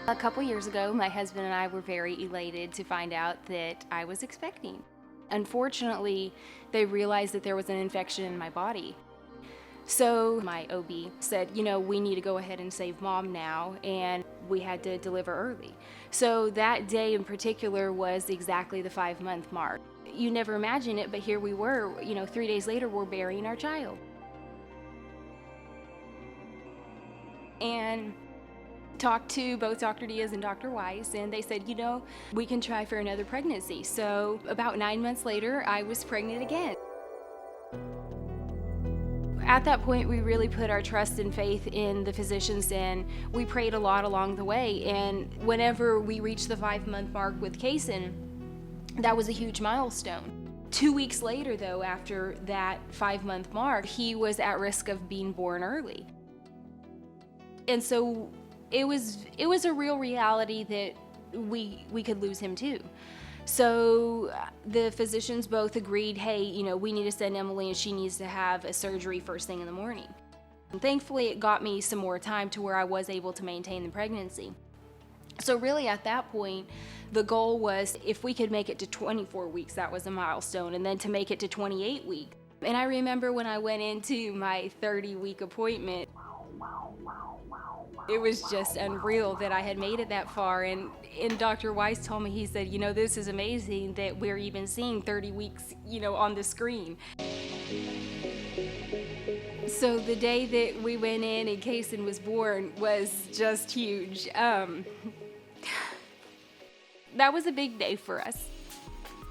A couple years ago, my husband and I were very elated to find out that I was expecting. Unfortunately, they realized that there was an infection in my body. So my OB said, we need to go ahead and save mom now, and we had to deliver early. So that day in particular was exactly the 5-month mark. You never imagine it, but here we were, 3 days later, we're burying our child. And talked to both Dr. Diaz and Dr. Weiss, and they said, we can try for another pregnancy. So about 9 months later, I was pregnant again. At that point, we really put our trust and faith in the physicians, and we prayed a lot along the way. And whenever we reached the 5-month mark with Cason, that was a huge milestone. 2 weeks later, though, after that 5-month mark, he was at risk of being born early. And so it was a real reality that we could lose him too. So the physicians both agreed, hey, we need to send Emily and she needs to have a surgery first thing in the morning. And thankfully, it got me some more time to where I was able to maintain the pregnancy. So really at that point, the goal was if we could make it to 24 weeks, that was a milestone, and then to make it to 28 weeks. And I remember when I went into my 30-week appointment, it was just unreal that I had made it that far. And Dr. Weiss told me, he said, this is amazing that we're even seeing 30 weeks, on the screen. So the day that we went in and Cason was born was just huge. That was a big day for us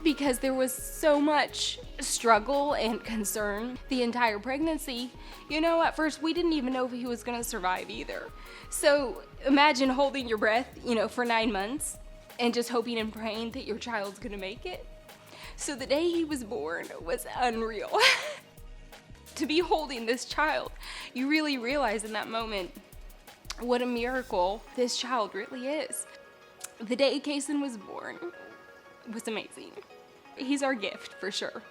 because there was so much struggle and concern the entire pregnancy. At first we didn't even know if he was going to survive either. So imagine holding your breath, for 9 months and just hoping and praying that your child's going to make it. So the day he was born was unreal. To be holding this child, you really realize in that moment what a miracle this child really is. The day Cason was born was amazing. He's our gift for sure.